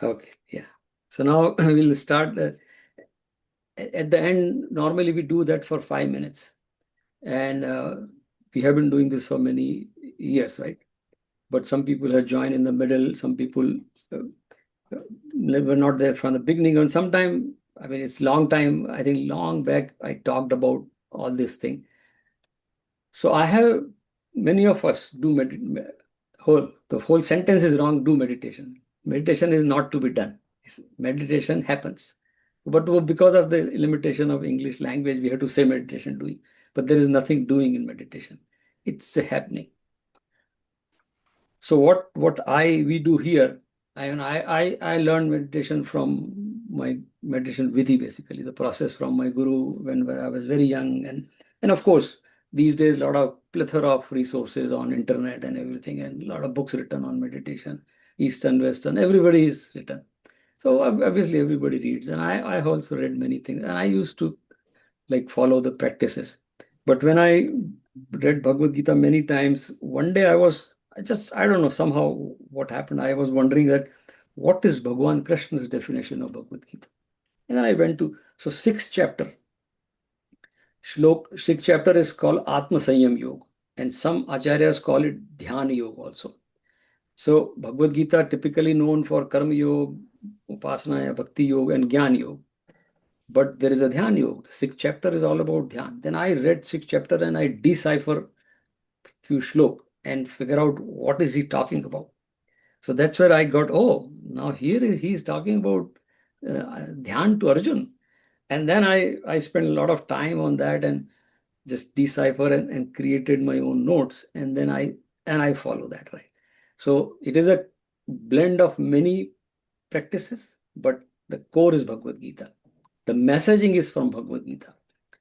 Okay, yeah. So now we'll start. At the end, normally we do that for 5 minutes. And we have been doing this for many years, right? But some people have joined in the middle. Some people uh, were not there from the beginning. And sometime, I mean, it's long time. I think long back, I talked about all this thing. So I have many of us do the whole sentence is wrong. Do meditation. Meditation is not to be done. Meditation happens, but because of the limitation of English language, we have to say meditation doing. But there is nothing doing in meditation. It's happening. So what I we do here, I learned meditation from my meditation vidhi, basically the process from my guru when I was very young, and of course these days a lot of plethora of resources on internet and everything, and a lot of books written on meditation, Eastern, Western, everybody is written. So obviously everybody reads, and I also read many things, and I used to like follow the practices. But when I read Bhagavad Gita many times, one day I don't know, somehow what happened. I was wondering that what is Bhagwan Krishna's definition of Bhagavad Gita? And then I went to, so sixth chapter is called Atma Sanyam Yoga. And some acharyas call it Dhyan Yog also. So Bhagavad Gita typically known for Karma Yoga, Upasana, Bhakti Yoga, and Jnana Yoga. But there is a Dhyan Yoga. The sixth chapter is all about Dhyan. Then I read sixth chapter and I decipher few shlok and figure out what is he talking about. So that's where I got, oh, now he's talking about Dhyan to Arjun. And then I spent a lot of time on that and just decipher and created my own notes. And then I follow that, right? So it is a blend of many practices, but the core is Bhagavad Gita. The messaging is from Bhagavad Gita.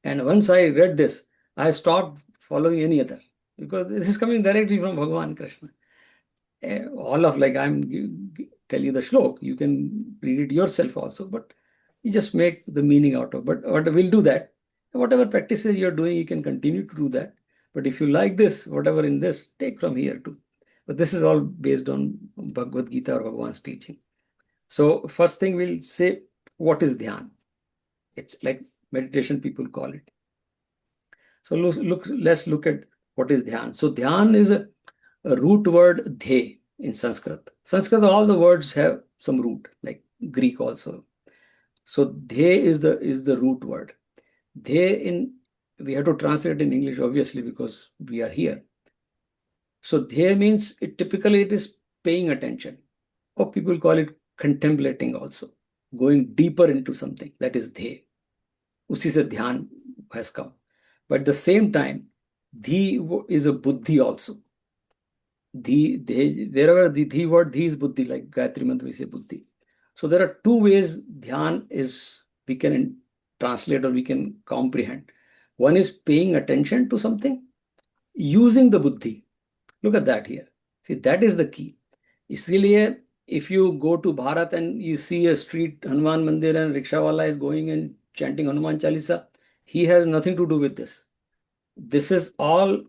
And once I read this, I stopped following any other because this is coming directly from Bhagavan Krishna. All of like tell you the shlok, you can read it yourself also, but you just make the meaning out of. But we'll do that. Whatever practices you're doing, you can continue to do that. But if you like this, whatever in this, take from here too. But this is all based on Bhagavad Gita or Bhagavan's teaching. So first thing we'll say, what is dhyan? It's like meditation people call it. So let's look at what is dhyan. So dhyan is a root word dhe in Sanskrit. Sanskrit, all the words have some root, like Greek also. So dhe is the root word. We have to translate in English, obviously, because we are here. So dhe means it is paying attention, or people call it contemplating also, going deeper into something. That is dhe. Usi se dhyan has come. But at the same time, dhi is a buddhi also. Wherever the dhi word, dhi is buddhi, like Gayatri Mantra we say buddhi. So there are two ways dhyan is, we can translate or we can comprehend. One is paying attention to something, using the buddhi. Look at that here. See, that is the key. Isliye, if you go to Bharat and you see a street Hanuman Mandir and rickshawala is going and chanting Hanuman Chalisa, he has nothing to do with this. This is all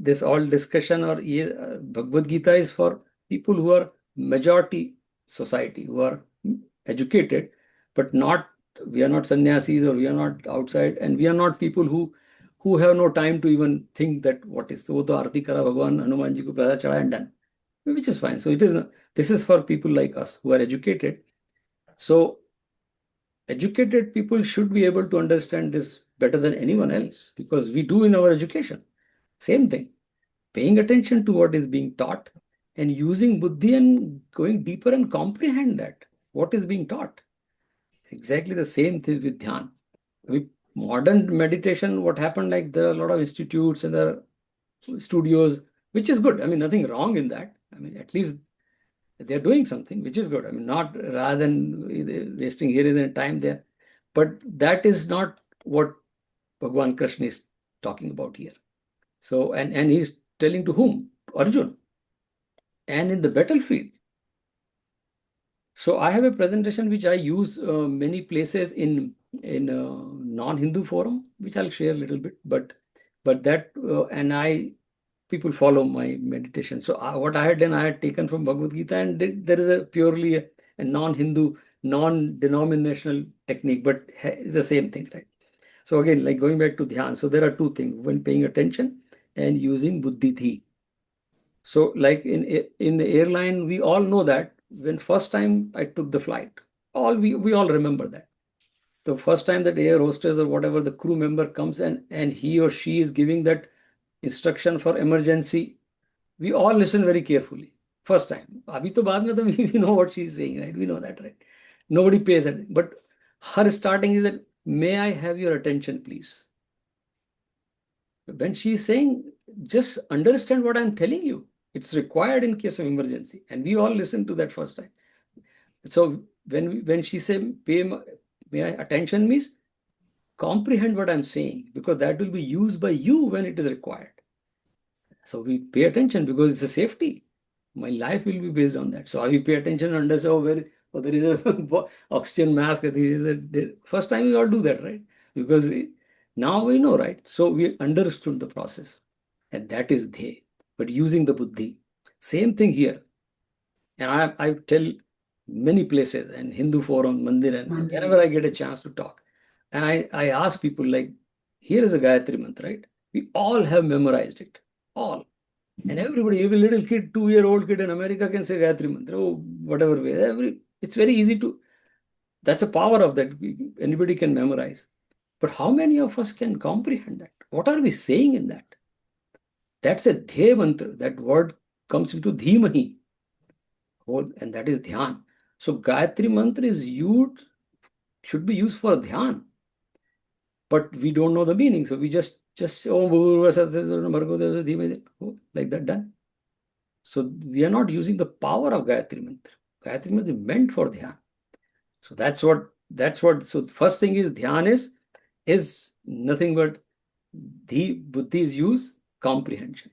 discussion or Bhagavad Gita is for people who are majority society, who are educated, but we are not sannyasis or we are not outside, and we are not people who have no time to even think that what is. So, to Arti Kara Bhagwan Hanuman Ji ko prasad chada and done, which is fine. So this is for people like us who are educated. So educated people should be able to understand this better than anyone else because we do in our education. Same thing, paying attention to what is being taught and using buddhi and going deeper and comprehend that what is being taught. Exactly the same thing with dhyan. With modern meditation, what happened, like there are a lot of institutes and there are studios, which is good. I mean, nothing wrong in that. I mean, at least they're doing something, which is good. I mean, not rather than wasting here and there time there. But that is not what Bhagwan Krishna is talking about here. So, and he's telling to whom? Arjun. And in the battlefield. So I have a presentation which I use many places in non-Hindu forum, which I'll share a little bit. But that people follow my meditation. So what I had done, I had taken from Bhagavad Gita, and there is a purely a non-Hindu, non-denominational technique, but it's the same thing, right? So again, like going back to Dhyan, so there are two things when paying attention and using buddhi. So like in the airline, we all know that when first time I took the flight, we all remember that. The first time that air hostess or whatever the crew member comes and he or she is giving that instruction for emergency, we all listen very carefully. First time. Abhi to baad mein to we know what she is saying, right? We know that, right? Nobody pays attention. But her starting is that, may I have your attention, please? When she is saying, just understand what I'm telling you. It's required in case of emergency. And we all listen to that first time. So when she said, may I attention means comprehend what I'm saying, because that will be used by you when it is required. So we pay attention because it's a safety. My life will be based on that. So we pay attention and understand, there is a oxygen mask. First time we all do that, right? Because now we know, right? So we understood the process. And that is they. But using the buddhi. Same thing here. And I tell many places and Hindu forum, mandir, and whenever I get a chance to talk. And I ask people like, here is a Gayatri mantra, right? We all have memorized it. All. And everybody, every little kid, 2-year-old kid in America can say Gayatri mantra, whatever way. It's very easy to, that's the power of that. Anybody can memorize. But how many of us can comprehend that? What are we saying in that? That's a Dhya mantra. That word comes into Dhimahi. And that is Dhyan. So Gayatri mantra is used, should be used for Dhyan. But we don't know the meaning. So we just like that, done. So we are not using the power of Gayatri mantra. Gayatri mantra is meant for Dhyan. So that's what, so first thing is Dhyan is nothing but buddhi is used, comprehension.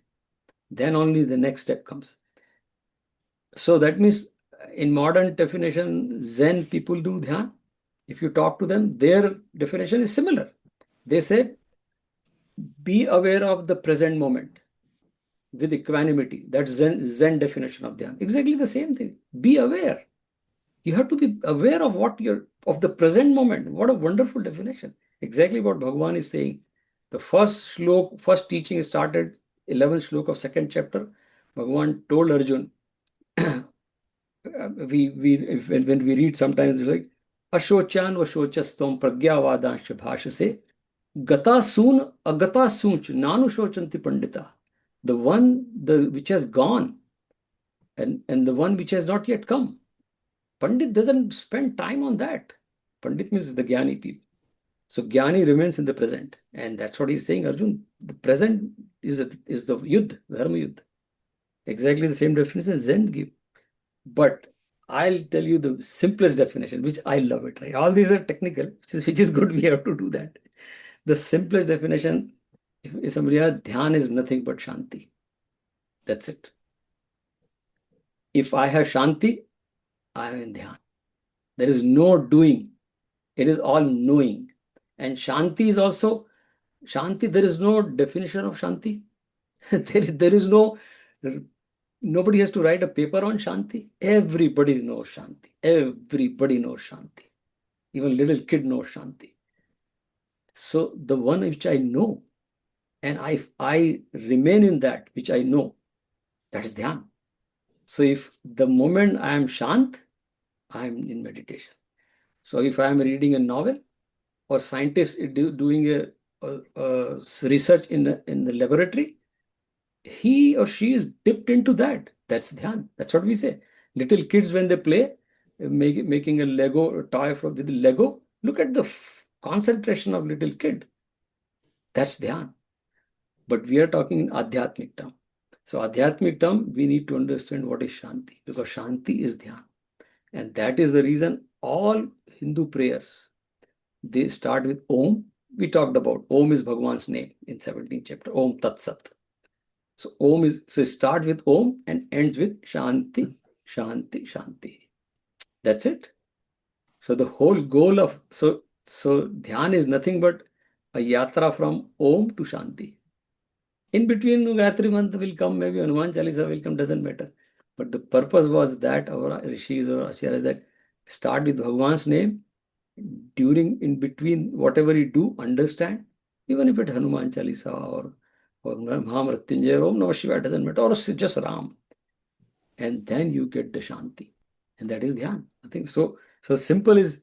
Then only the next step comes. So that means in modern definition, Zen people do Dhyan. If you talk to them, their definition is similar. They say, be aware of the present moment with equanimity. That's Zen definition of Dhyan. Exactly the same thing. Be aware. You have to be aware of of the present moment. What a wonderful definition. Exactly what Bhagavan is saying. The first teaching started, 11th slok of second chapter. Bhagavan told Arjun, when we read sometimes, it's like, Ashochan vashocastam pragyavadansh bhashase gata soon agata soonch nanu shochanti pandita. The one which has gone and the one which has not yet come. Pandit doesn't spend time on that. Pandit means the Jnani people. So Jnani remains in the present. And that's what he's saying, Arjun. The present is the Yuddha, Dharma Yuddha. Exactly the same definition Zen give. But I'll tell you the simplest definition, which I love it. Right? All these are technical, which is good. We have to do that. The simplest definition is somebody else, Dhyan is nothing but Shanti. That's it. If I have Shanti, I am in Dhyan. There is no doing. It is all knowing. And Shanti is also, Shanti, there is no definition of Shanti. there is no, nobody has to write a paper on Shanti. Everybody knows Shanti. Everybody knows Shanti. Even little kid knows Shanti. So the one which I know, and I remain in that which I know, that is Dhyan. So if the moment I am Shant, I am in meditation. So if I am reading a novel or scientist doing a research in the laboratory, he or she is dipped into that. That's Dhyan. That's what we say. Little kids, when they play, making a Lego toy with Lego, look at the concentration of little kid. That's Dhyan. But we are talking in Adhyatmic term. So Adhyatmic term, we need to understand what is Shanti, because Shanti is Dhyan. And that is the reason all Hindu prayers, they start with Om. We talked about Om is Bhagavan's name in 17th chapter, Om Tat Sat. So start with Om and ends with Shanti, Shanti, Shanti. That's it. So the whole goal of, so Dhyan is nothing but a yatra from Om to Shanti. In between, Gayatri Mantra will come, maybe Hanuman Chalisa will come, doesn't matter. But the purpose was that our rishis or acharyas, that Start with Bhagwan's name. In between, whatever you do, understand. Even if it's Hanuman Chalisa or Mahamrityunjay or Om Namah Shivaya, doesn't matter, or just Ram. And then you get the Shanti. And that is Dhyan. I think so. So simple is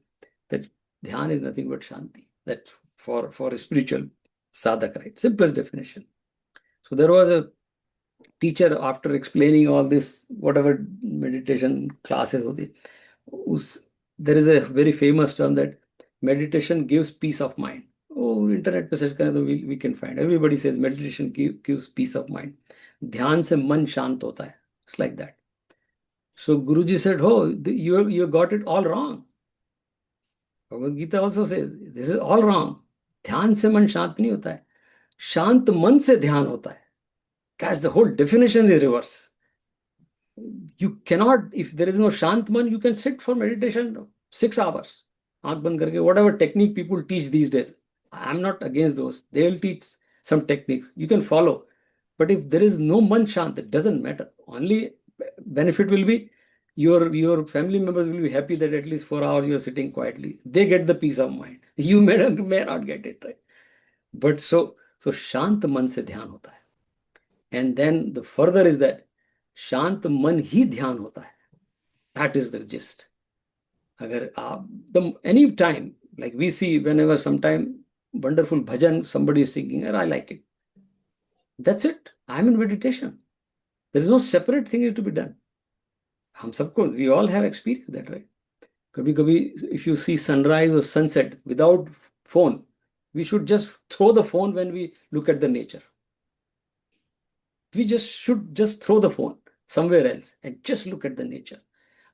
that Dhyan is nothing but Shanti. That for a spiritual sadhak, right? Simplest definition. So there was a teacher, after explaining all this, whatever meditation classes होती, there is a very famous term that meditation gives peace of mind. Oh, internet पे search करें तो we can find. Everybody says meditation gives peace of mind. ध्यान से मन शांत होता है. It's like that. So Guruji said, oh, you got it all wrong. Bhagavad Gita also says, this is all wrong. ध्यान से मन शांत नहीं होता है. शांत मन से ध्यान होता है. That's the whole definition is reverse. You cannot, if there is no shant man, you can sit for meditation 6 hours. Aankh band karke, whatever technique people teach these days. I'm not against those. They'll teach some techniques. You can follow. But if there is no man shant, it doesn't matter. Only benefit will be your family members will be happy that at least 4 hours you are sitting quietly. They get the peace of mind. You may not get it, right? But so shant man se dhyan hota hai. And then the further is that शांत मन ही ध्यान होता है. That is the gist. अगर आप any time, like we see whenever sometime wonderful bhajan somebody is singing, and I like it. That's it. I'm in meditation. There is no separate thing to be done. हम सबको, we all have experienced that, right? कभी-कभी if you see sunrise or sunset without phone, we should just throw the phone when we look at the nature. We should just throw the phone somewhere else and just look at the nature.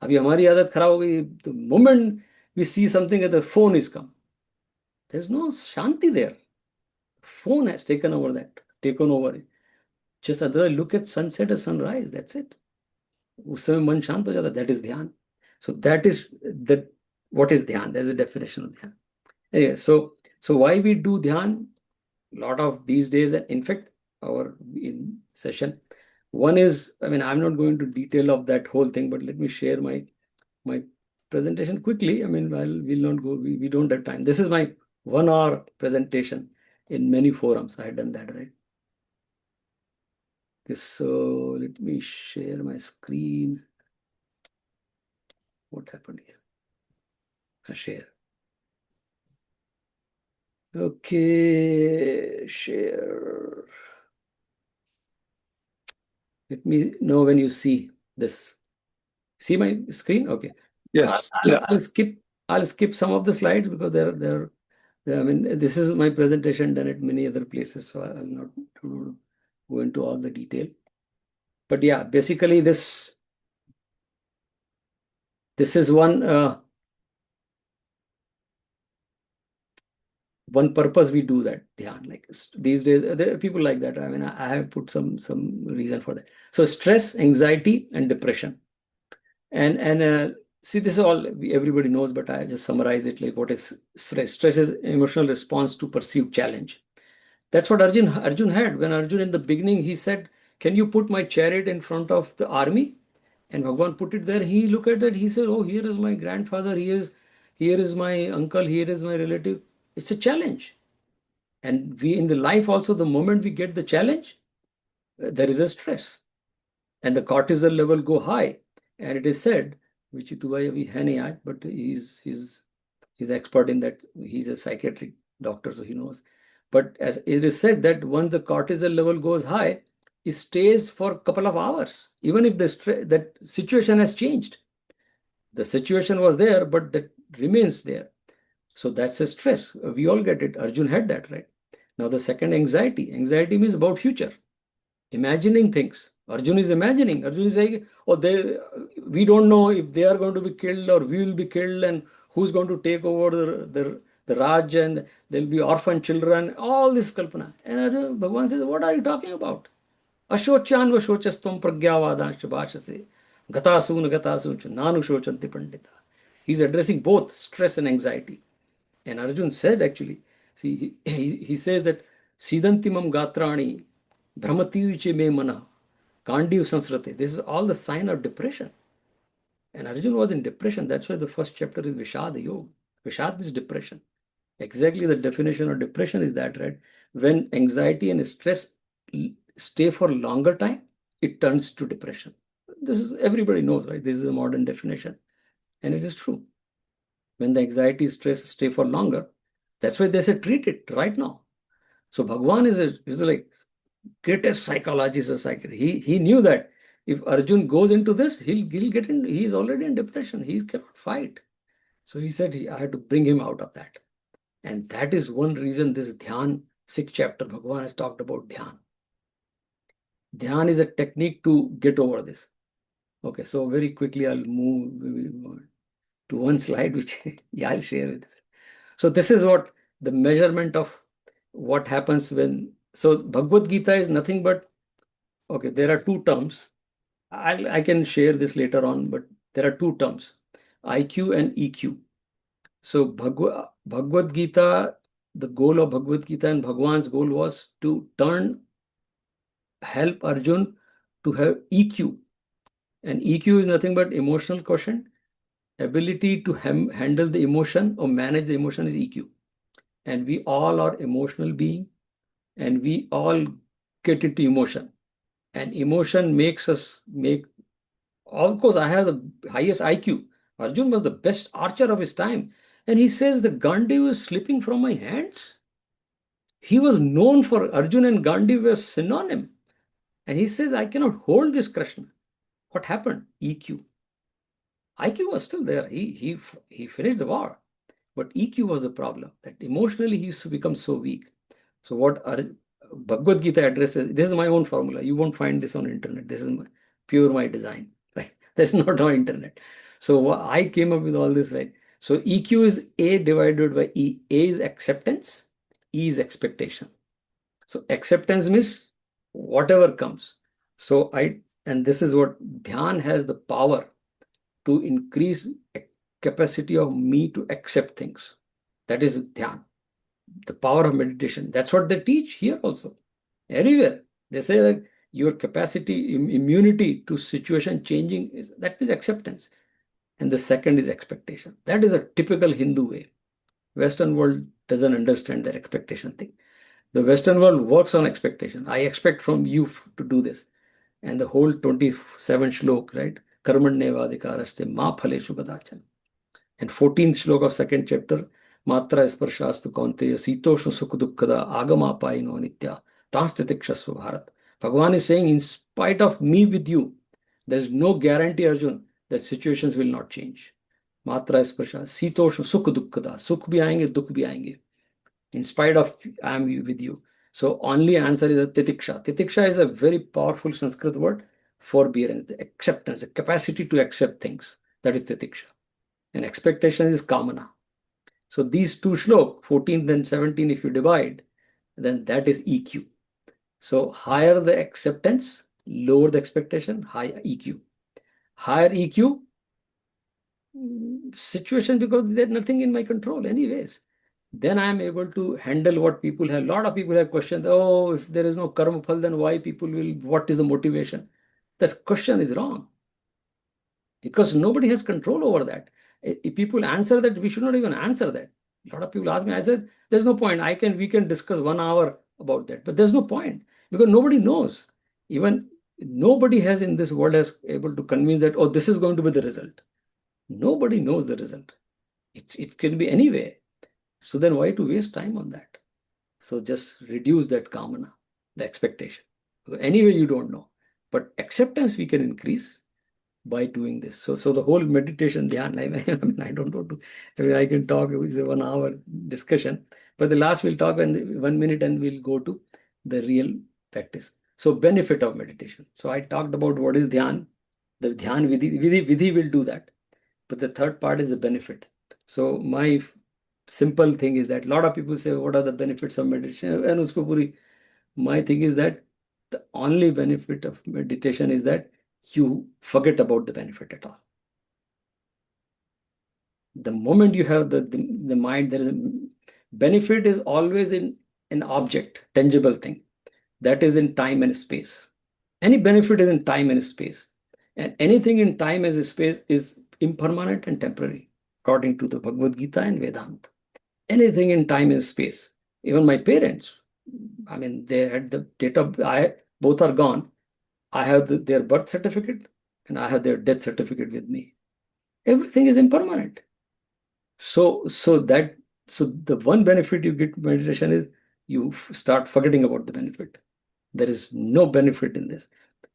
अभी हमारी आदत खराब हो गई. The moment we see something, the phone is come. There's no shanti there. Phone has taken over it. Just other look at sunset or sunrise. That's it. उस समय मन शांत हो जाता. That is dhyan. So that is what is dhyan? There's a definition of dhyan. Anyway, so why we do dhyan? A lot of these days, and in fact, our in session, one is, I mean, I'm not going to detail of that whole thing, but let me share my presentation quickly. I mean, we'll not go, we don't have time. This is my 1 hour presentation in many forums. I had done that, right? So let me share my screen. What happened here? I share. Okay, share. Let me know when you see this. See my screen? Okay. Yes. I'll skip some of the slides because I mean, this is my presentation done at many other places, so I'll not go into all the detail. But yeah, basically this is one purpose we do that dhyan. Like these days, there are people like that. I mean, I have put some reason for that. So stress, anxiety, and depression. And see, this is all everybody knows, but I just summarize it. Like, what is stress? Stress is emotional response to perceived challenge. That's what Arjun had. When Arjun in the beginning, he said, can you put my chariot in front of the army? And Bhagwan put it there. He looked at it. He said, oh, here is my grandfather. Here is my uncle. Here is my relative. It's a challenge. And we in the life also, the moment we get the challenge, there is a stress. And the cortisol level go high. And it is said, which but he's expert in that. He's a psychiatric doctor, so he knows. But as it is said that once the cortisol level goes high, it stays for a couple of hours, even if that situation has changed. The situation was there, but that remains there. So that's a stress. We all get it. Arjun had that, right? Now the second, anxiety. Anxiety means about future. Imagining things. Arjun is imagining. Arjun is saying, oh, we don't know if they are going to be killed or we will be killed, and who's going to take over the Raj, and there'll be orphan children, all this kalpana. And Bhagavan says, what are you talking about? Ashochan vashochastam pragyavadansh bhashase gatasun nanu shochanti pandita. He's addressing both stress and anxiety. And Arjun said, actually, see, he says that sidantimam gatrani brahmati viche me mana kandiv sansrate. This is all the sign of depression. And Arjun was in depression. That's why the first chapter is Vishad Yoga. Vishad means depression. Exactly the definition of depression is that, right? When anxiety and stress stay for longer time, it turns to depression. This is, everybody knows, right? This is a modern definition. And it is true. When the anxiety, stress stay for longer, that's why they say treat it right now. So Bhagwan is like greatest psychologist or psychiatrist. He knew that if Arjun goes into this, he'll get in, he's already in depression. He cannot fight. So he said I had to bring him out of that. And that is one reason this Dhyan, 6th chapter, Bhagwan has talked about Dhyan. Dhyan is a technique to get over this. Okay, so very quickly I'll move to one slide, which yeah, I'll share with you. So this is what the measurement of what happens when, so Bhagavad Gita is nothing but, okay, there are two terms. I can share this later on, but there are two terms, IQ and EQ. So Bhagavad Gita, the goal of Bhagavad Gita and Bhagwan's goal was to help Arjun to have EQ. And EQ is nothing but emotional quotient. Ability to handle the emotion or manage the emotion is EQ. And we all are emotional being, and we all get into emotion. And emotion makes us of course, I have the highest IQ. Arjun was the best archer of his time. And he says the Gandhi was slipping from my hands. He was known for, Arjun and Gandhi were synonym. And he says, I cannot hold this Krishna. What happened? EQ. IQ was still there. He finished the war. But EQ was the problem, that emotionally he used to become so weak. So what Bhagavad Gita addresses, this is my own formula. You won't find this on internet. This is pure my design, right? That's not on internet. So I came up with all this, right? So EQ is A divided by E. A is acceptance, E is expectation. So acceptance means whatever comes. So and this is what Dhyan has the power to increase capacity of me to accept things. That is Dhyan, the power of meditation. That's what they teach here also. Everywhere. They say that your capacity, immunity to situation changing, that is acceptance. And the second is expectation. That is a typical Hindu way. Western world doesn't understand that expectation thing. The Western world works on expectation. I expect from you to do this. And the whole 27 shlok, right? Karmanyevadikaraste ma phaleshu kadachan. And 14th shlok of second chapter, Matra sparshasthu kaunteya sitoshnu sukha dukkada agama paino nitya tanstitikshasva bharat. Bhagavan is saying, in spite of me with you, there is no guarantee, Arjun, that situations will not change. Matra sparsha, sitoshnu sukha dukkada. Sukh bhi aayenge, dukh bhi aayenge. In spite of I am with you. So only answer is a titiksha. Titiksha is a very powerful Sanskrit word, forbearance, the acceptance, the capacity to accept things. That is titiksha. And expectation is kamana. So these two shlok, 14th and 17, if you divide, then that is EQ. So higher the acceptance, lower the expectation, higher EQ. Higher EQ, situation because there's nothing in my control anyways. Then I am able to handle what people have. A lot of people have questioned, oh, if there is no karma phal, then why people will, what is the motivation? That question is wrong. Because nobody has control over that. If people answer that, we should not even answer that. A lot of people ask me, I said, there's no point. We can discuss 1 hour about that, but there's no point because nobody knows. Even nobody has in this world has able to convince that, oh, this is going to be the result. Nobody knows the result. It can be anywhere. So then why to waste time on that? So just reduce that kamana, the expectation. Anyway, you don't know. But acceptance we can increase by doing this. So the whole meditation, Dhyan, I don't know I can talk, it's a 1 hour discussion. But the last we'll talk in 1 minute and we'll go to the real practice. So benefit of meditation. So I talked about what is Dhyan. The Dhyan Vidhi will do that. But the third part is the benefit. So my simple thing is that a lot of people say, what are the benefits of meditation? And my thing is that the only benefit of meditation is that you forget about the benefit at all. The moment you have the mind, there is a benefit is always in an object, tangible thing. That is in time and space. Any benefit is in time and space. And anything in time and space is impermanent and temporary, according to the Bhagavad Gita and Vedanta. Anything in time and space. Even my parents, I mean, they had the date of, both are gone. I have their birth certificate and I have their death certificate with me. Everything is impermanent. So the one benefit you get meditation is you start forgetting about the benefit. There is no benefit in this.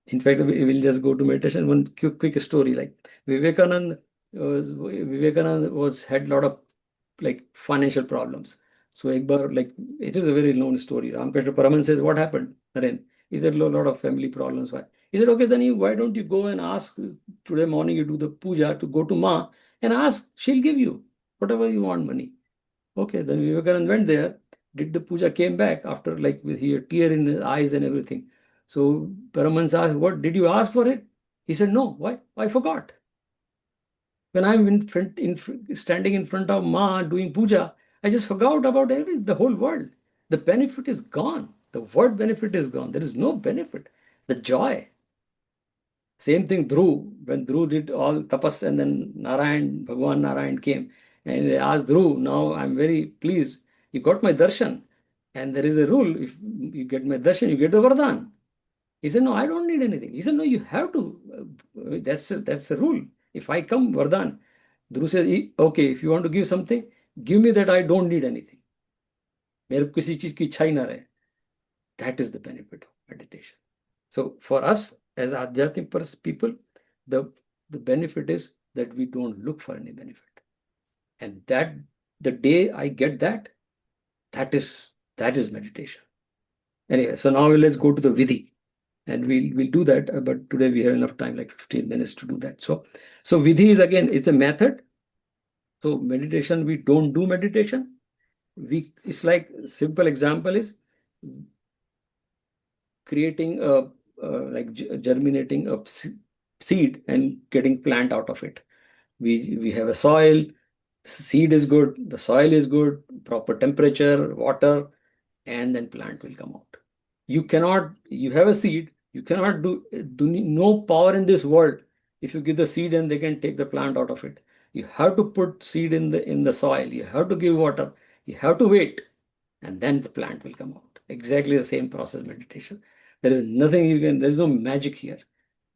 In fact, we will just go to meditation. One quick story, like Vivekananda had a lot of like financial problems. So ekbar, like, it is a very known story. Ramkrishna Paraman says, what happened, Naren? He said, a lot of family problems. Why? He said, okay, then why don't you go and ask, today morning you do the puja, to go to Ma and ask, she'll give you whatever you want money. Okay, then Vivekananda went there, did the puja, came back after, like, with a tear in his eyes and everything. So Paramans asked, what, did you ask for it? He said, no. Why? I forgot. When I'm standing in front of Ma doing puja, I just forgot about the whole world. The benefit is gone. The word benefit is gone. There is no benefit. The joy. Same thing Dhruv, when Dhruv did all tapas and then Bhagwan Narayan came and they asked Dhruv, now I'm very pleased. You got my darshan. And there is a rule, if you get my darshan, you get the vardhan. He said, no, I don't need anything. He said, no, you have to. That's the rule. If I come, vardhan. Dhruv says, okay, if you want to give something, give me that I don't need anything. मेरे को किसी चीज की इच्छा ही ना रहे. That is the benefit of meditation. So for us as Adhyatmic people, the benefit is that we don't look for any benefit. And that the day I get that is meditation. Anyway, so now let's go to the Vidhi. And we'll do that, but today we have enough time, like 15 minutes to do that. So Vidhi is, again, it's a method. So meditation, we don't do meditation. It's like, simple example is creating like germinating a seed and getting plant out of it. We have a soil, seed is good, the soil is good, proper temperature, water, and then plant will come out. You have a seed, you cannot do no power in this world. If you give the seed and they can take the plant out of it. You have to put seed in the soil, you have to give water, you have to wait, and then the plant will come out. Exactly the same process, meditation. There is nothing there's no magic here.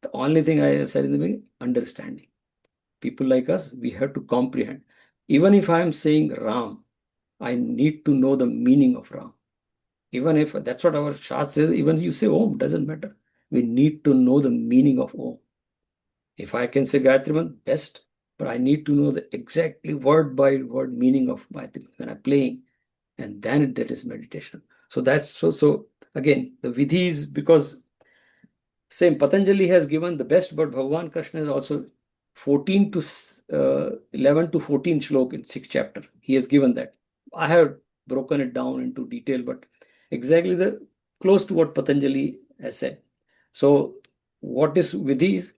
The only thing I said in the beginning, understanding. People like us, we have to comprehend. Even if I am saying Ram, I need to know the meaning of Ram. Even if that's what our Shastra says, even you say Om, doesn't matter. We need to know the meaning of Om. If I can say Gayatri Mantra, best, but I need to know the exactly word by word meaning of Gayatri when I'm playing, and then that is meditation. So that's so again, the Vidhis, because same Patanjali has given the best, but Bhagavan Krishna is also 11 to 14 shlok in 6th chapter. He has given that. I have broken it down into detail, but exactly close to what Patanjali has said. So what is Vidhis?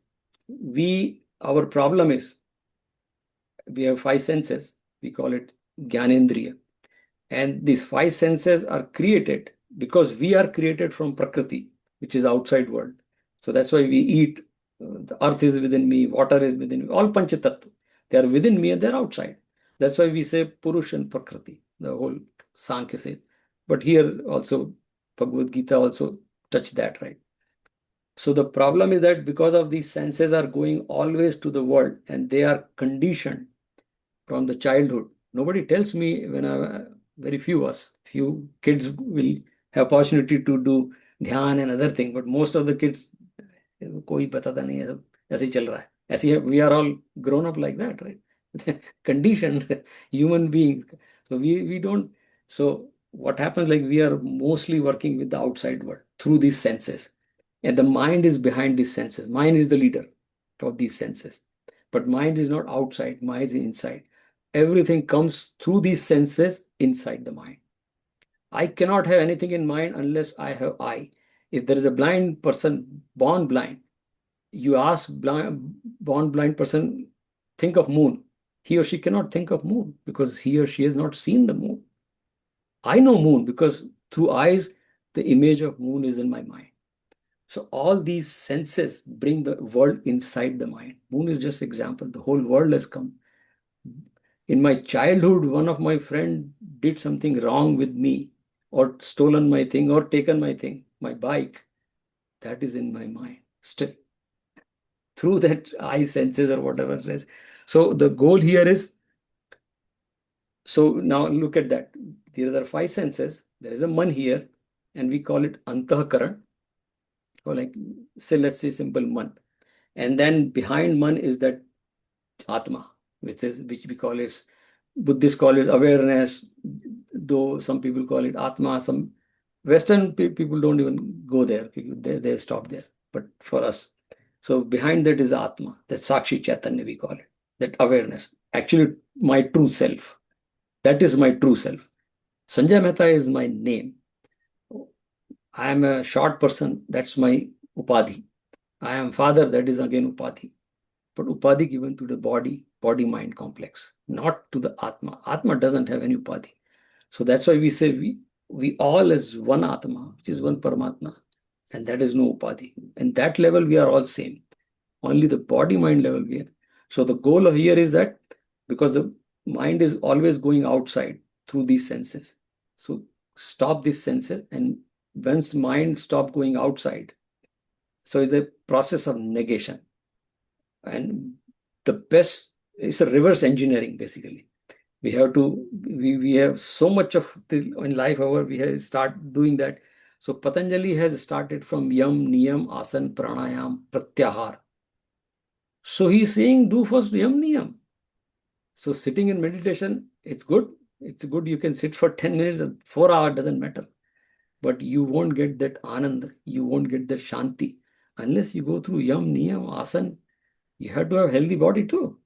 Our problem is, we have 5 senses. We call it Gyanendriya. And these 5 senses are created because we are created from Prakriti, which is outside world. So that's why we eat. The earth is within me, water is within me, all Panchatattva. They are within me and they're outside. That's why we say Purush and Prakriti, the whole Sankhya says. But here also, Bhagavad Gita also touched that, right? So the problem is that because of these senses are going always to the world and they are conditioned from the childhood. Nobody tells me very few kids will have opportunity to do dhyan and other thing, but most of the kids, कोई बताता नहीं है, सब ऐसे ही चल रहा है. ऐसे we are all grown up like that, right? Conditioned human beings. So we don't. So what happens, like, we are mostly working with the outside world through these senses, and the mind is behind these senses. Mind is the leader of these senses, but mind is not outside. Mind is inside. Everything comes through these senses inside the mind. I cannot have anything in mind unless I have eye. If there is a blind person born blind, you ask born blind person, think of moon. He or she cannot think of moon because he or she has not seen the moon. I know moon because through eyes, the image of moon is in my mind. So all these senses bring the world inside the mind. Moon is just example. The whole world has come. In my childhood, one of my friend did something wrong with me, or stolen my thing, or taken my thing, my bike. That is in my mind still, through that eye senses or whatever it is. So the goal here is, so now look at that. There are five senses. There is a man here, and we call it antahkaran, or like, say, let's say simple man. And then behind man is that atma, which we call it, Buddhists call it awareness, though some people call it atma. Some Western people don't even go there. They stop there. But for us, so behind that is atma, that sakshi chaitanya we call it, that awareness. Actually, my true self. That is my true self. Sanjay Mehta is my name. I am a short person. That's my upadhi. I am father. That is again upadhi. But upadhi given to the body-mind complex, not to the atma. Atma doesn't have any upadhi. So that's why we say we all as one atma, which is one paramatma, and that is no upadhi. And that level we are all same. Only the body-mind level we are. So the goal here is that, because the mind is always going outside through these senses. So stop these senses, and once mind stop going outside, so it's a process of negation. And the best is a reverse engineering, basically. We have to, we have so much of this in life, however, we have start doing that. So Patanjali has started from yam, niyam, asan, pranayam, pratyahar. So he's saying do first yam, niyam. So sitting in meditation, it's good. It's good. You can sit for 10 minutes and 4 hours, doesn't matter. But you won't get that anand. You won't get that shanti unless you go through yam, niyam, asan. You have to have healthy body too.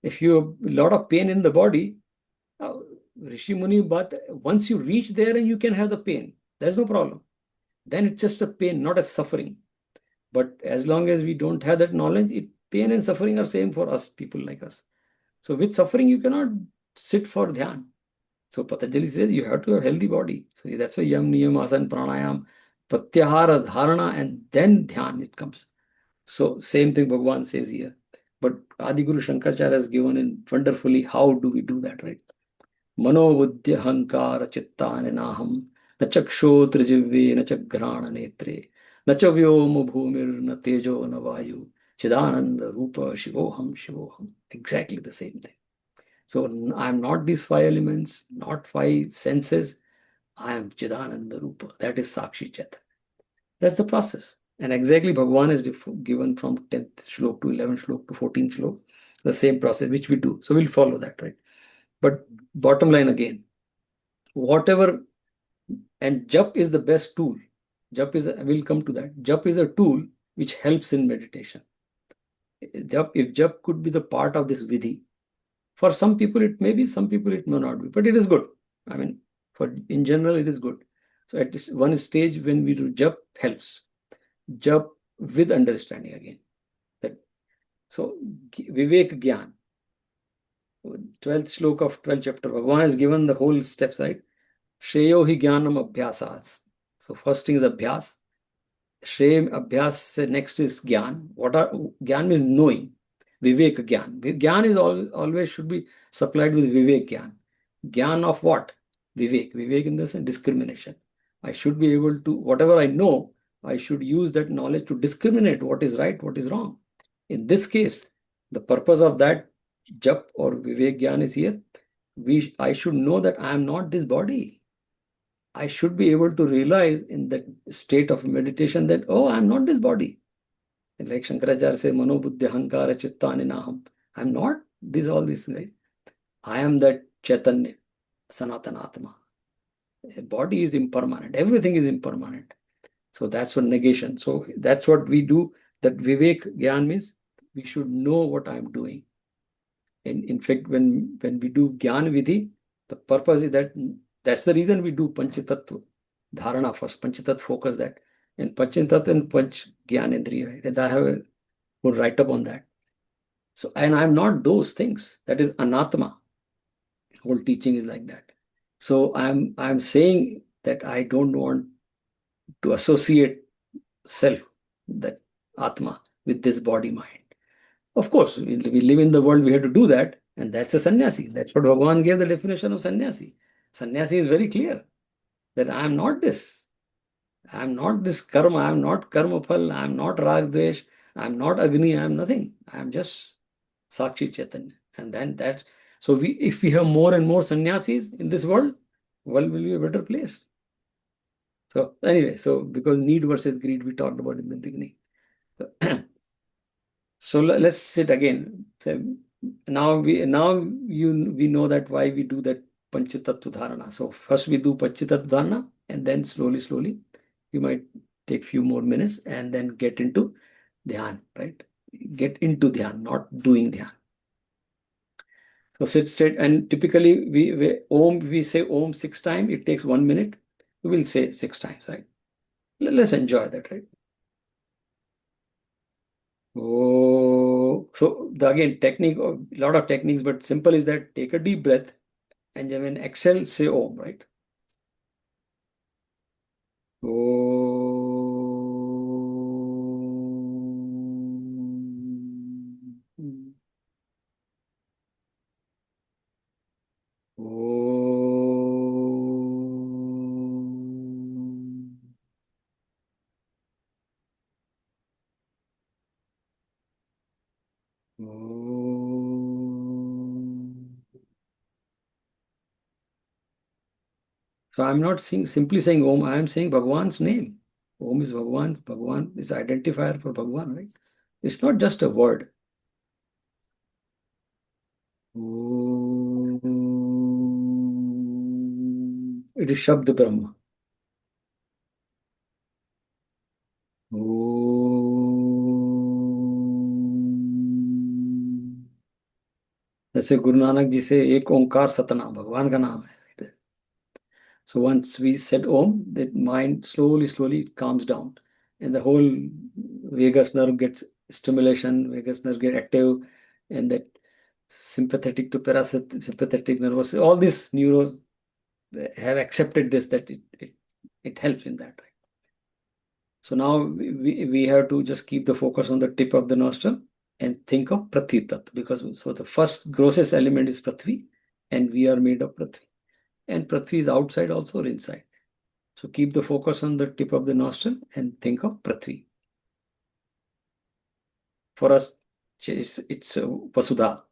If you have a lot of pain in the body, Rishi Muni, but once you reach there and you can have the pain, there's no problem. Then it's just a pain, not a suffering. But as long as we don't have that knowledge, pain and suffering are same for us, people like us. So with suffering, you cannot sit for dhyan. So Patanjali says you have to have healthy body. So that's why yam, niyam, asan, pranayam, pratyahara, dharana, and then dhyan it comes. So same thing Bhagavan says here. But Adi Guru Shankaracharya has given in wonderfully how do we do that, right? Mano buddhya hankara chittane naham na chakshotra jivve na chagrana netre na cha vyoma bhumir na tejo na vayu chidananda rupa shivoham shivoham. Exactly the same thing. So I'm not these five elements, not five senses. I am chidananda rupa. That is Sakshi Chaitanya. That's the process. And exactly Bhagavan is given from 10th shlok to 11th shlok to 14th shlok, the same process which we do. So we'll follow that, right? But bottom line again, whatever, and jap is the best tool. We'll come to that. Jap is a tool which helps in meditation. If jap could be the part of this vidhi, for some people it may be, some people it may not be, but it is good. I mean, in general, it is good. So at this one stage when we do jap helps. Jap with understanding again. So Vivek Gyan, 12th slok of 12th chapter, Bhagavan has given the whole steps, right? Shreyo hi jnanam abhyasas. So first thing is abhyas. Shrey abhyas, next is gyan. Gyan means knowing. Vivek Gyan. Gyan is always should be supplied with Vivek Gyan. Gyan of what? Vivek. Vivek in the sense discrimination. I should be able to, whatever I know, I should use that knowledge to discriminate what is right, what is wrong. In this case, the purpose of that jap or Vivek Gyan is here. I should know that I am not this body. I should be able to realize in that state of meditation that, oh, I'm not this body. And like Shankaracharya says, Mano buddhya hankara chittani naham. I'm not all this, right? I am that Chaitanya, Sanatana Atma. Body is impermanent. Everything is impermanent. So that's what negation. So that's what we do. That Vivek Gyan means we should know what I'm doing. And in fact, when we do Dhyan Vidhi, the purpose is that's the reason we do Panchatattva Dharana first. Panchatattva focus that. And Panchatattva and Panch Gyanendriya, right? And I have a good write up on that. So, and I'm not those things. That is Anatma. Whole teaching is like that. So I'm saying that I don't want to associate self, that Atma, with this body mind. Of course, we live in the world, we have to do that, and that's a sannyasi. That's what Bhagavan gave the definition of sannyasi. Sannyasi is very clear that I am not this. I am not this karma, I am not karma phal, I am not rag desh, I am not Agni, I am nothing. I am just Sakshi Chaitanya. And then that's so if we have more and more sannyasis in this world will be a better place. So anyway, so because need versus greed we talked about in the beginning. So, so let's sit again. So now we know that why we do that Panchatattva Dharana. So first we do Panchatattva Dharana, and then slowly we might take few more minutes and then get into Dhyan, right? Get into Dhyan, not doing Dhyan. So sit straight, and typically we say Om 6 times. It takes 1 minute. We will say 6 times, right? Let's enjoy that, right? Oh, so again, technique, a lot of techniques, but simple is that take a deep breath, and then when exhale, say Om, right? Om. Om. Om. So I'm not simply saying Om, I am saying Bhagwan's name. Om is Bhagwan. Bhagwan is identifier for Bhagwan, right? It's not just a word. Om. It is Shabd Brahma. Om. जैसे गुरु नानक जी से एक ओंकार सतना भगवान का नाम है. So once we said Om, the mind slowly calms down, and the whole vagus nerve gets stimulation, vagus nerve get active, and that sympathetic to parasympathetic nervous, all these neuros have accepted this, that it helps in that. Right? So now we have to just keep the focus on the tip of the nostril and think of Prithvi Tattva, because so the first grossest element is Prithvi, and we are made of Prithvi. And Prithvi is outside also or inside. So keep the focus on the tip of the nostril and think of Prithvi. For us, it's Vasudha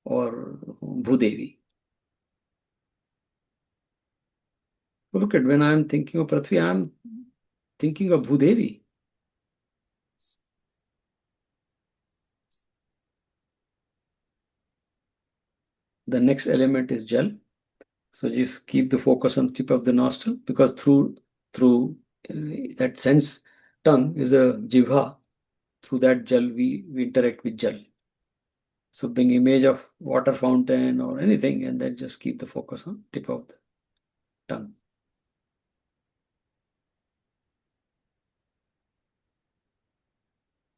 or Bhudevi. So look at, when I'm thinking of Prithvi, I'm thinking of Bhudevi. The next element is Jal. So just keep the focus on the tip of the nostril, because through that sense, tongue is a jivha. Through that Jal, we interact with Jal. So bring image of water fountain or anything, and then just keep the focus on tip of the tongue.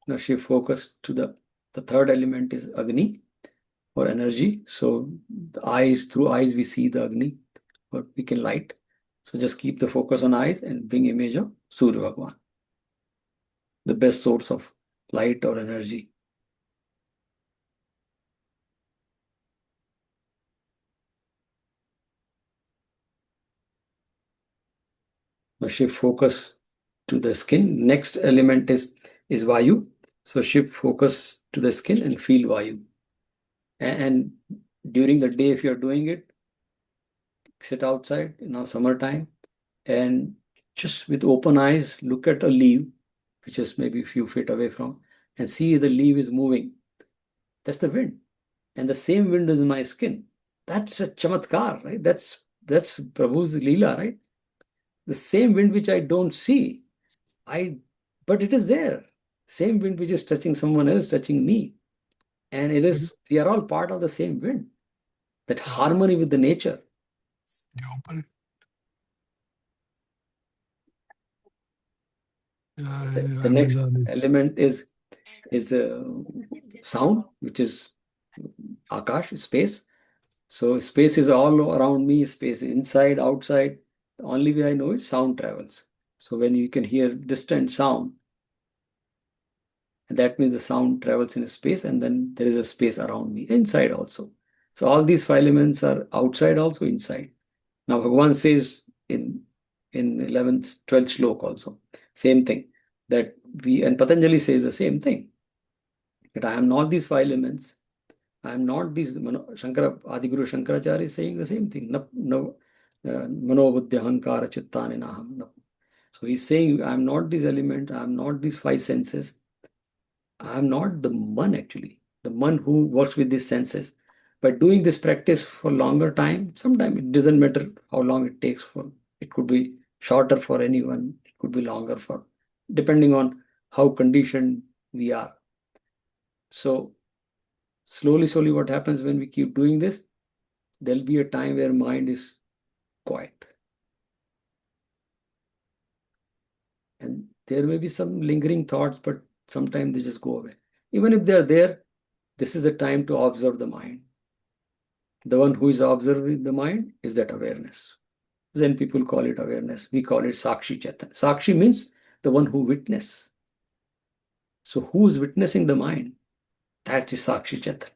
Now shift focus to the third element is Agni, or energy. So the eyes, through eyes we see the Agni, or we can light. So just keep the focus on eyes and bring image of Surya Bhagwan, the best source of light or energy. Now shift focus to the skin. Next element is Vayu. So shift focus to the skin and feel Vayu. And during the day, if you're doing it, sit outside, summertime, and just with open eyes, look at a leaf, which is maybe a few feet away from, and see the leaf is moving. That's the wind. And the same wind is in my skin. That's a chamatkar, right? That's Prabhu's Leela, right? The same wind which I don't see, but it is there. Same wind which is touching someone else, touching me. And we are all part of the same wind. That harmony with the nature. The next element is sound, which is Akash, space. So space is all around me, space inside, outside. The only way I know is sound travels. So when you can hear distant sound, And that means the sound travels in a space, and then there is a space around me, inside also. So all these five elements are outside also, inside. Now Bhagavan says in 11th, 12th shlok also, same thing, that and Patanjali says the same thing, that I am not these five elements, I am not these. Shankara, Adiguru Shankaracharya is saying the same thing. Mano buddhi ahankara chittani naham. So he's saying, I am not these elements, I am not these five senses, I am not the man actually, the man who works with these senses. By doing this practice for longer time, sometimes it doesn't matter how long it takes for, it could be shorter for anyone, it could be longer for, depending on how conditioned we are. So slowly, what happens when we keep doing this, there'll be a time where mind is quiet. And there may be some lingering thoughts, but sometimes they just go away. Even if they're there, this is a time to observe the mind. The one who is observing the mind is that awareness. Zen people call it awareness. We call it Sakshi Chetan. Sakshi means the one who witness. So who is witnessing the mind? That is Sakshi Chetan.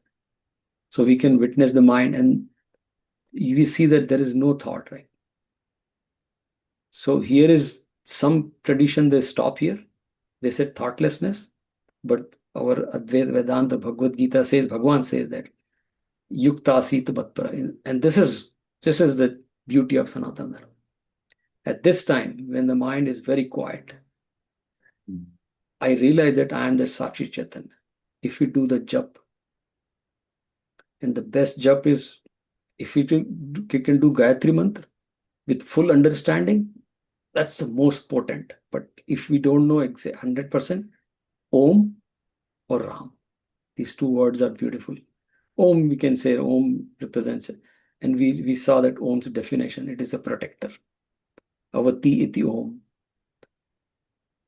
So we can witness the mind and we see that there is no thought, right? So here is some tradition, they stop here. They said thoughtlessness, but our Advaita Vedanta Bhagavad Gita says, Bhagavan says that Yukta Asita Matpara. And this is the beauty of Sanatana Dharma. At this time, when the mind is very quiet, I realize that I am the Sakshi Chetan. If we do the jap, and the best jap is, if you can do Gayatri Mantra with full understanding, that's the most potent. But if we don't know 100%, Om or Ram, these two words are beautiful. Om, we can say Om represents it. And we saw that Om's definition, it is a protector. Avati iti Om.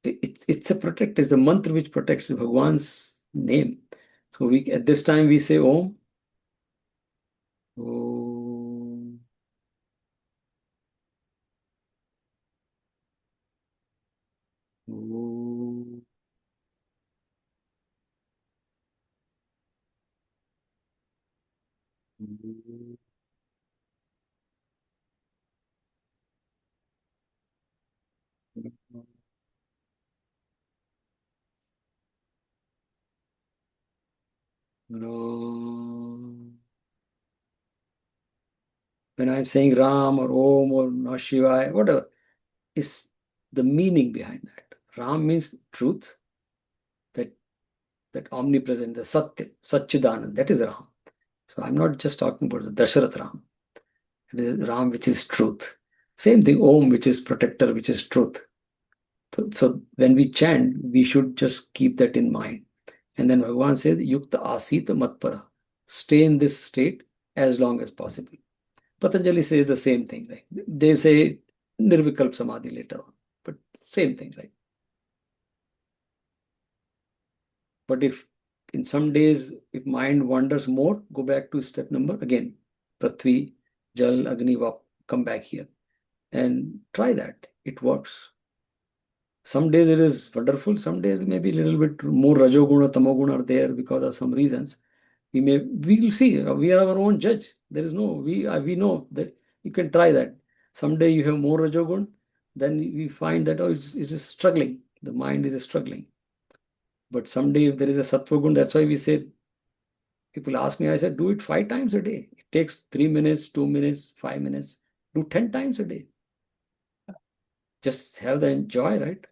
It's a protector, it's a mantra which protects Bhagwan's name. So at this time we say Om. Om. Om. When I'm saying Ram or Om or Namah Shivaya, whatever, is the meaning behind that. Ram means truth, that omnipresent, the Satya, Satchidanand, that is Ram. So I'm not just talking about the Dasharath Ram. It is Ram which is truth. Same thing, Om, which is protector, which is truth. So when we chant, we should just keep that in mind. And then Bhagavan says, Yukta Asita Matpara. Stay in this state as long as possible. Patanjali says the same thing, right? They say Nirvikalp Samadhi later on, but same thing, right? But if in some days, if mind wanders more, go back to step number again, Prithvi, Jal, Agni, Vap, come back here and try that. It works. Some days it is wonderful, some days maybe a little bit more Rajoguna, Tamoguna are there because of some reasons. We will see, we are our own judge. There is no, we know that you can try that. Someday you have more Rajogun, then we find that, it's just struggling. The mind is struggling. But someday if there is a Sattva gun, that's why we say, people ask me, I said, do it 5 times a day. It takes 3 minutes, 2 minutes, 5 minutes. Do 10 times a day. Just have the joy, right?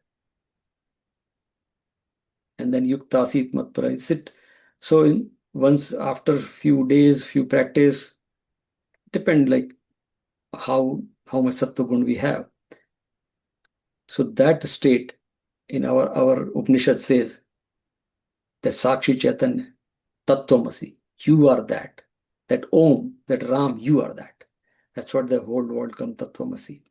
And then Yuktasit Matpara, sit. So once after few days, few practice, depend like how much Sattva gun we have. So that state in our Upanishad says that Sakshi Chaitanya, Tattvamasi, you are that. That Om, that Ram, you are that. That's what the whole world comes, Tattvamasi.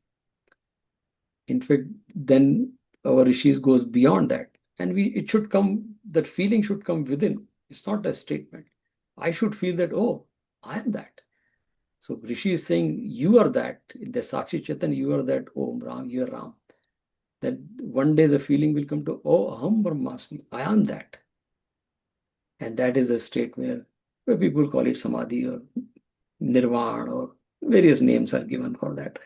In fact, then our rishis goes beyond that. And it should come, that feeling should come within. It's not a statement. I should feel that, oh, I am that. So Rishi is saying, you are that. In the Sakshi Chaitanya, you are that Om Ram, you are Ram. That one day the feeling will come to, oh, Aham Brahmasmi, I am that. And that is the state where people call it samadhi or nirvana, or various names are given for that.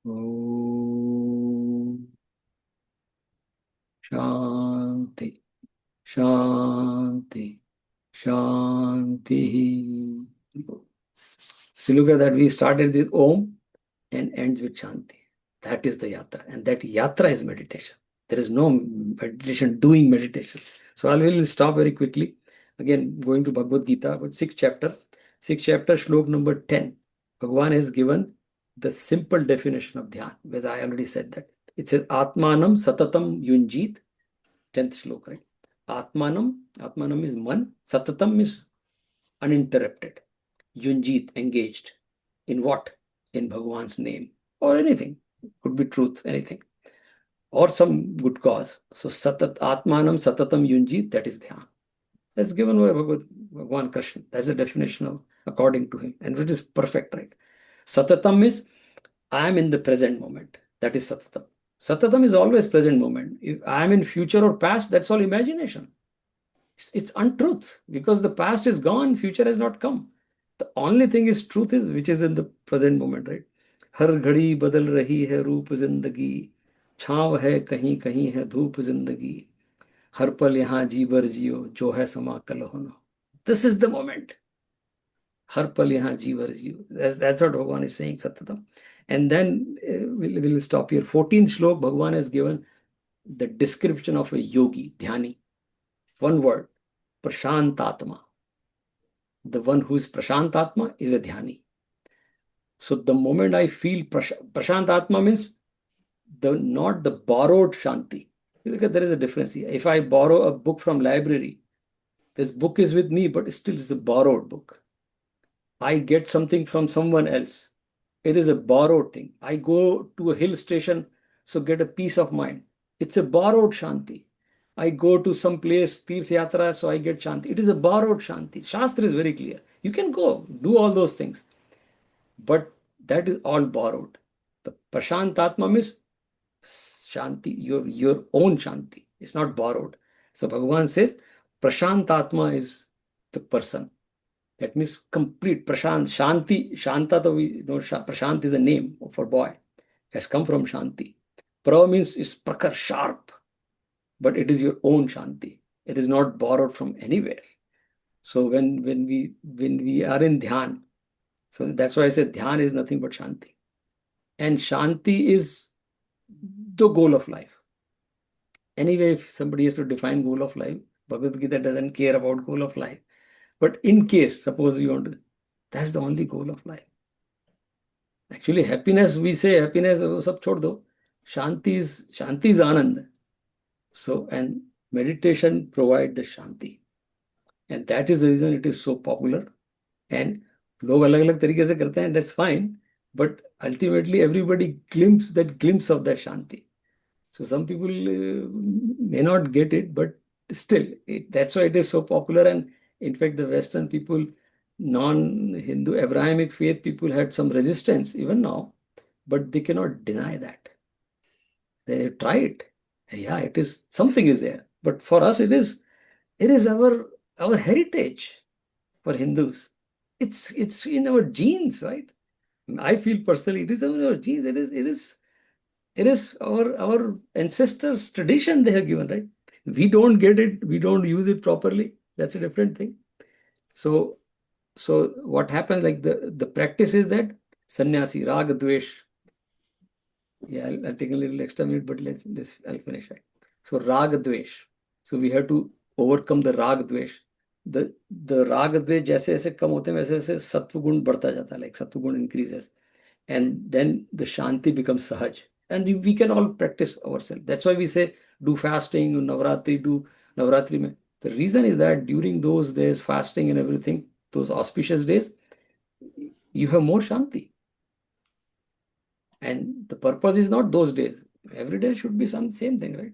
Om Shanti, Shanti, Shanti. So look at that. We started with Om and ends with Shanti. That is the yatra. And that yatra is meditation. There is no meditation doing meditation. So I will stop very quickly. Again, going to Bhagavad Gita, but sixth chapter, shlok number 10. Bhagavan has given the simple definition of dhyan, because I already said that. It says, Atmanam Satatam Yunjit, 10th shlok, right? Atmanam is man, Satatam is uninterrupted. Yunjit, engaged. In what? In Bhagavan's name or anything. Could be truth, anything. Or some good cause. So Atmanam Satatam Yunjit, that is dhyan. That's given by Bhagavan Krishna. That's the definition of according to him. And it is perfect, right? Satatam is I am in the present moment. That is Satatam. Satatam is always present moment. If I am in future or past, that's all imagination. It's untruth, because the past is gone, future has not come. The only thing is truth is which is in the present moment, right? हर घड़ी बदल रही है रूप जिंदगी, छाँव है कहीं कहीं है धूप जिंदगी, हर पल यहाँ जी भर जियो जो है समा कल होना. This is the moment. हर पल यहाँ जी भर जियो. That's what Bhagavan is saying, Satatam. And then we'll stop here. 14th shlok, Bhagavan has given the description of a yogi, dhyani. One word, Prashantatma. The one who is Prashantatma is a dhyani. So the moment I feel Prashantatma means not the borrowed Shanti. Look at, there is a difference here. If I borrow a book from library, this book is with me, but still it's a borrowed book. I get something from someone else. It is a borrowed thing. I go to a hill station, so get a peace of mind. It's a borrowed Shanti. I go to some place, Tirth Yatra, so I get Shanti. It is a borrowed Shanti. Shastra is very clear. You can go, do all those things. But that is all borrowed. The Prashantatma means Shanti, your own Shanti. It's not borrowed. So Bhagavan says, Prashantatma is the person. That means complete Prashant, Shanti, Shanta, we know Prashant is a name for boy. It has come from Shanti. Pra means is prakar, sharp. But it is your own Shanti. It is not borrowed from anywhere. So when we are in Dhyan, so that's why I said Dhyan is nothing but Shanti. And Shanti is the goal of life. Anyway, if somebody has to define goal of life, Bhagavad Gita doesn't care about goal of life. But in case, suppose you want to, that's the only goal of life. Actually, happiness, we say happiness, sab chhod do. Shanti is Anand. So, and meditation provides the Shanti. And that is the reason it is so popular. And log alag tarike se karte hain, that's fine. But ultimately, everybody glimpse of that Shanti. So some people may not get it, but still, that's why it is so popular. And in fact, the Western people, non-Hindu, Abrahamic faith people had some resistance even now, but they cannot deny that. They try it. Yeah, it is, something is there. But for us, it is our heritage. For Hindus, it's in our genes, right? I feel personally, it is in our genes. It is our ancestors' tradition they have given, right? We don't get it, we don't use it properly. That's a different thing. So what happens, like the practice is that sannyasi, raga, dvesh. Yeah, I'll take a little extra minute, but I'll finish it. So raga, dvesh. So we have to overcome the raga, dvesh. The raga, dvesh जैसे जैसे कम होते हैं वैसे वैसे सत्व गुण बढ़ता जाता है, like सत्व गुण increases, and then the shanti becomes sahaj, and we can all practice ourselves. That's why we say do fasting, do navratri mein. The reason is that during those days, fasting and everything, those auspicious days, you have more shanti. And the purpose is not those days. Every day should be some same thing, right?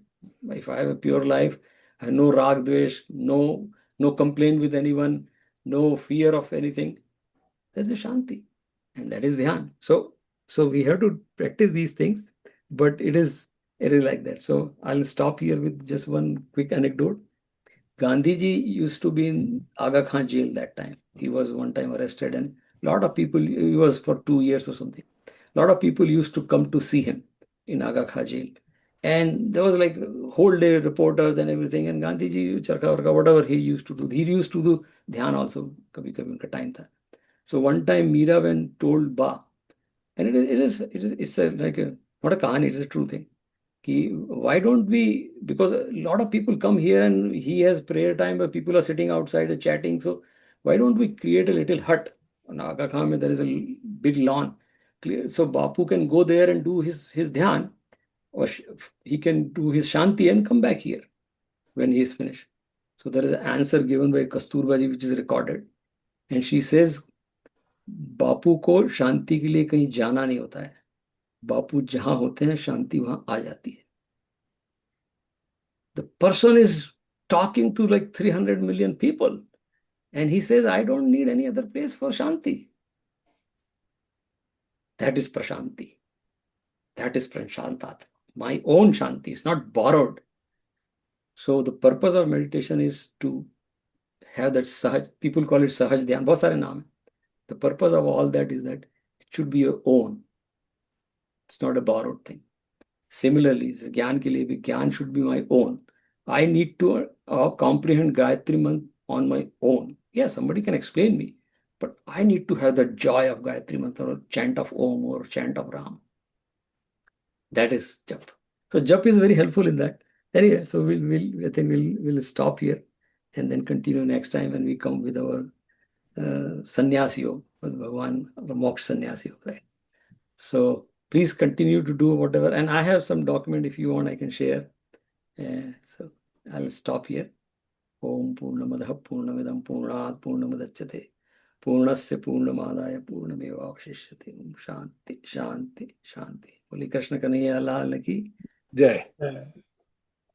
If I have a pure life, I have no rag dvesh, no complaint with anyone, no fear of anything, that's the shanti, and that is dhyan. So we have to practice these things, but it is like that. So I'll stop here with just one quick anecdote. Gandhiji used to be in Aga Khan jail that time. He was one time arrested, and a lot of people, he was for 2 years or something. A lot of people used to come to see him in Aga Khan jail. And there was like whole day reporters and everything. And Gandhiji, charka varka, whatever he used to do, he used to do dhyan also. Kabhi kabhi unka time tha. So one time Meera went told Ba, and it's like a, not a kahani, it's a true thing. Why don't we, because a lot of people come here and he has prayer time, but people are sitting outside and chatting. So why don't we create a little hut? On Aga Khan, there is a big lawn. So Bapu can go there and do his dhyan, or he can do his shanti and come back here when he is finished. So there is an answer given by Kasturba ji, which is recorded. And she says, बापू को शांति के लिए कहीं जाना नहीं होता है, बापू जहां होते हैं शांति वहां आ जाती है. The person is talking to like 300 million people, and he says, I don't need any other place for shanti. That is prashanti. That is prashantat. My own shanti is not borrowed. So the purpose of meditation is to have that sahaj. People call it sahaj dhyan. बहुत सारे नाम है. The purpose of all that is that it should be your own. It's not a borrowed thing. Similarly, ज्ञान के लिए भी ज्ञान should be my own. I need to comprehend Gayatri Mantra on my own. Yeah, somebody can explain me, but I need to have the joy of Gayatri Mantra or chant of Om or chant of Ram. That is jap. So jap is very helpful in that. Anyway, so I think we'll stop here and then continue next time when we come with our sannyas yoga, with Bhagwan, or moksha sannyas yoga, right? So please continue to do whatever. And I have some document, if you want, I can share. So I'll stop here. Om Purnamadaha Purnamidam Purnat Purnamadachyate Purnasya Purnamadaya Purnamevavashishyate. Om Shanti Shanti Shanti. Holy Krishna Kanhaiya Lal ki Jai.